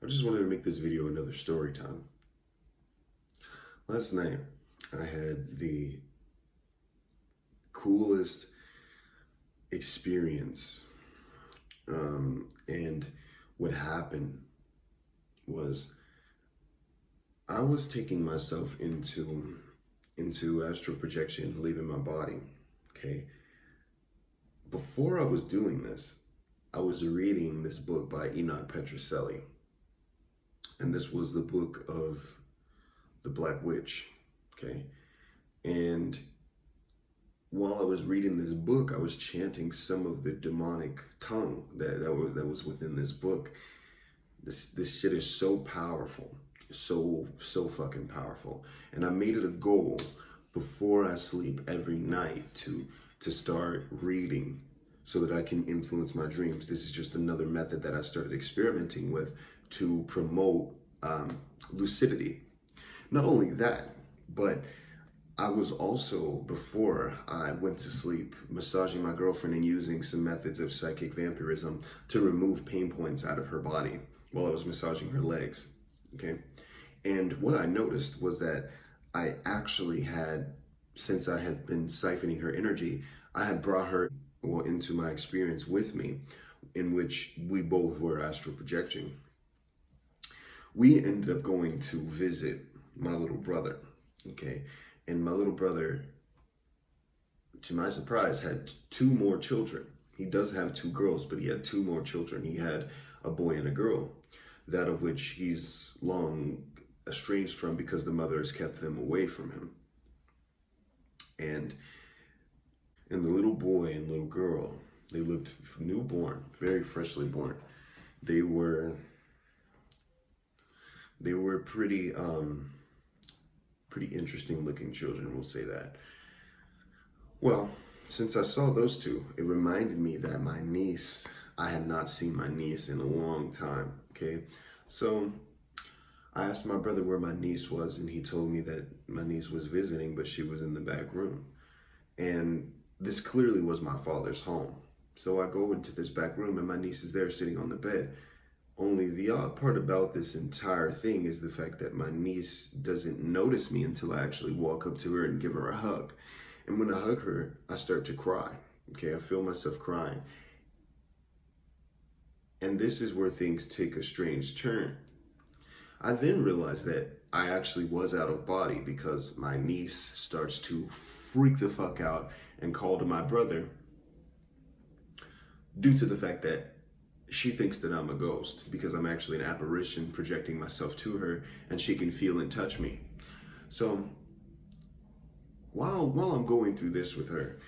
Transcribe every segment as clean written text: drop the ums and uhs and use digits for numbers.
I just wanted to make this video another story time. Last night, I had the coolest experience. And what happened was I was taking myself into astral projection, leaving my body. Okay. Before I was doing this, I was reading this book by Enoch Petrocelli. And this was the book of the Black Witch. Okay. And while I was reading this book, I was chanting some of the demonic tongue that was within this book. This shit is so powerful, so fucking powerful. And I made it a goal before I sleep every night to start reading so that I can influence my dreams. This is just another method that I started experimenting with to promote lucidity. Not only that, but I was also, before I went to sleep, massaging my girlfriend and using some methods of psychic vampirism to remove pain points out of her body while I was massaging her legs, okay? And what I noticed was that I actually had, since I had been siphoning her energy, I had brought her into my experience with me, in which we both were astral projecting. We ended up going to visit my little brother, okay? And my little brother, to my surprise, had two more children. He does have two girls, but he had two more children. He had a boy and a girl, that of which he's long estranged from because the mother has kept them away from him. And the little boy and little girl, they looked newborn, very freshly born. They were pretty interesting looking children, we'll say that. Well, since I saw those two, it reminded me that my niece, I had not seen my niece in a long time, okay? So I asked my brother where my niece was, and he told me that my niece was visiting, but she was in the back room. And this clearly was my father's home. So I go into this back room, and my niece is there sitting on the bed. Only the odd part about this entire thing is the fact that my niece doesn't notice me until I actually walk up to her and give her a hug. And when I hug her, I start to cry. Okay, I feel myself crying. And this is where things take a strange turn. I then realized that I actually was out of body because my niece starts to freak the fuck out and call to my brother due to the fact that she thinks that I'm a ghost because I'm actually an apparition projecting myself to her, and she can feel and touch me. So while I'm going through this with her,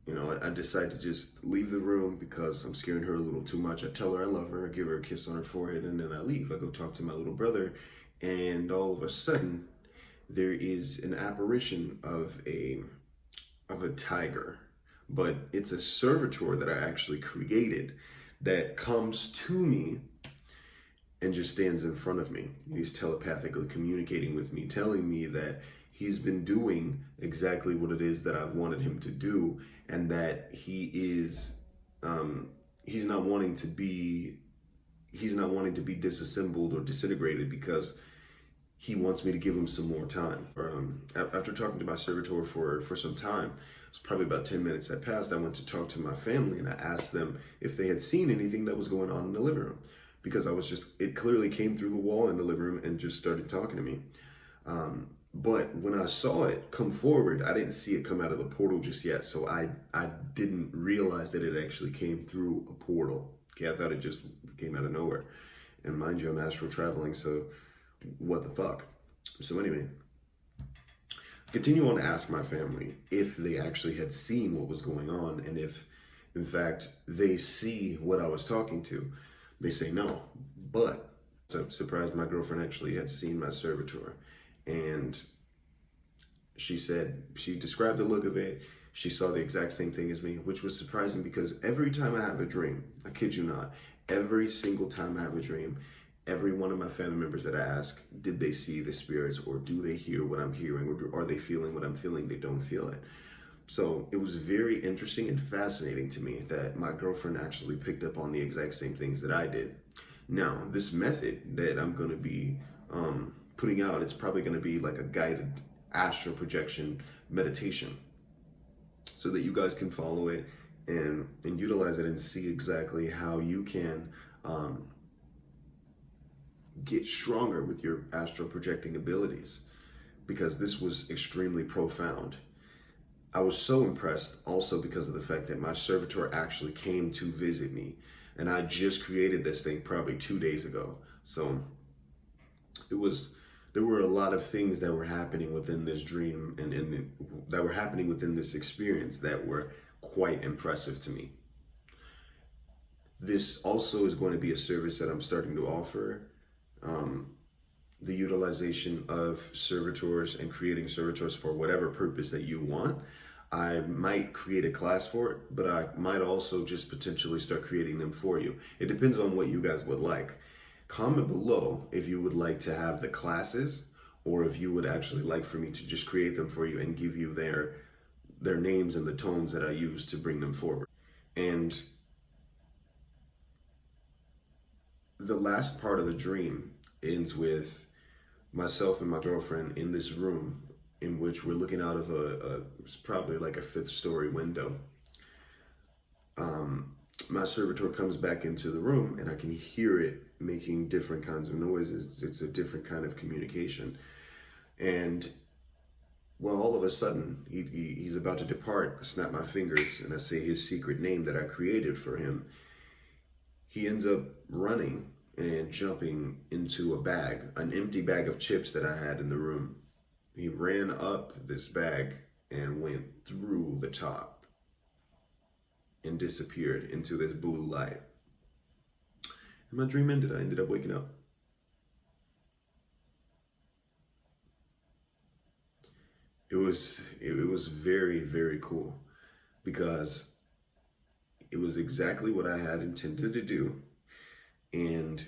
you know, I decide to just leave the room because I'm scaring her a little too much. I tell her I love her, I give her a kiss on her forehead, and then I leave. I go talk to my little brother, and all of a sudden there is an apparition of a tiger, but it's a servitor that I actually created that comes to me and just stands in front of me. He's telepathically communicating with me, telling me that he's been doing exactly what it is that I've wanted him to do, and that he is he's not wanting to be disassembled or disintegrated because he wants me to give him some more time. After talking to my servitor for some time, it's probably about 10 minutes that passed, I went to talk to my family and I asked them if they had seen anything that was going on in the living room, because it clearly came through the wall in the living room and just started talking to me. But when I saw it come forward, I didn't see it come out of the portal just yet. So I didn't realize that it actually came through a portal. Okay, I thought it just came out of nowhere. And mind you, I'm astral traveling, so what the fuck? So anyway, continue on to ask my family if they actually had seen what was going on, and if in fact they see what I was talking to. They say no, but I'm surprised my girlfriend actually had seen my servitor, and she said she described the look of it. She saw the exact same thing as me, which was surprising because every time I have a dream, I kid you not, every single time I have a dream, every one of my family members that I ask, did they see the spirits, or do they hear what I'm hearing, or are they feeling what I'm feeling? They don't feel it. So it was very interesting and fascinating to me that my girlfriend actually picked up on the exact same things that I did. Now, this method that I'm going to be putting out, it's probably going to be like a guided astral projection meditation so that you guys can follow it and utilize it and see exactly how you can get stronger with your astral projecting abilities, because this was extremely profound. I was so impressed also because of the fact that my servitor actually came to visit me, and I just created this thing probably 2 days ago. So there were a lot of things that were happening within this dream and that were happening within this experience that were quite impressive to me. This also is going to be a service that I'm starting to offer. The utilization of servitors and creating servitors for whatever purpose that you want. I might create a class for it, but I might also just potentially start creating them for you. It depends on what you guys would like. Comment below if you would like to have the classes, or if you would actually like for me to just create them for you and give you their names and the tones that I use to bring them forward. And the last part of the dream ends with myself and my girlfriend in this room in which we're looking out of it's probably like a 5th story window. My servitor comes back into the room and I can hear it making different kinds of noises. It's a different kind of communication. And well, all of a sudden, he's about to depart. I snap my fingers and I say his secret name that I created for him. He ends up running and jumping into a bag, an empty bag of chips that I had in the room. He ran up this bag and went through the top and disappeared into this blue light. And my dream ended. I ended up waking up. It was very, very cool because it was exactly what I had intended to do, and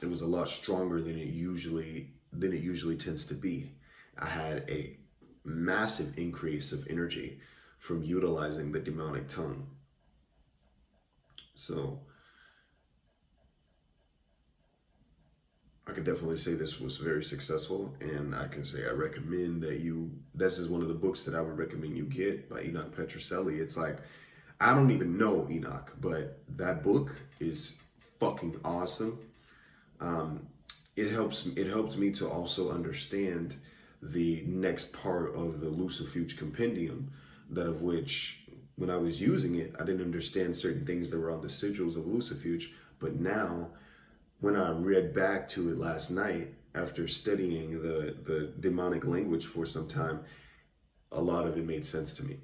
it was a lot stronger than it usually tends to be. I had a massive increase of energy from utilizing the demonic tongue. So I can definitely say this was very successful, and I can say I recommend that this is one of the books that I would recommend you get, by Enoch Petrocelli. It's like, I don't even know Enoch, but that book is fucking awesome. It helped me to also understand the next part of the Lucifuge Compendium, that of which, when I was using it, I didn't understand certain things that were on the sigils of Lucifuge, but now, when I read back to it last night, after studying the demonic language for some time, a lot of it made sense to me.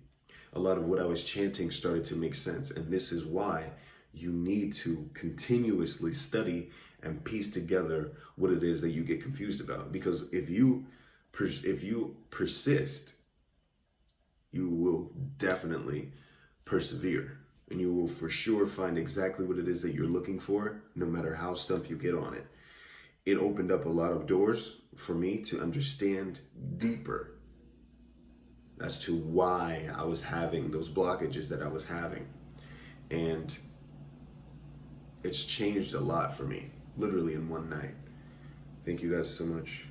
A lot of what I was chanting started to make sense. And this is why you need to continuously study and piece together what it is that you get confused about. Because if you persist, you will definitely persevere. And you will for sure find exactly what it is that you're looking for, no matter how stumped you get on it. It opened up a lot of doors for me to understand deeper as to why I was having those blockages that I was having. And it's changed a lot for me, literally in one night. Thank you guys so much.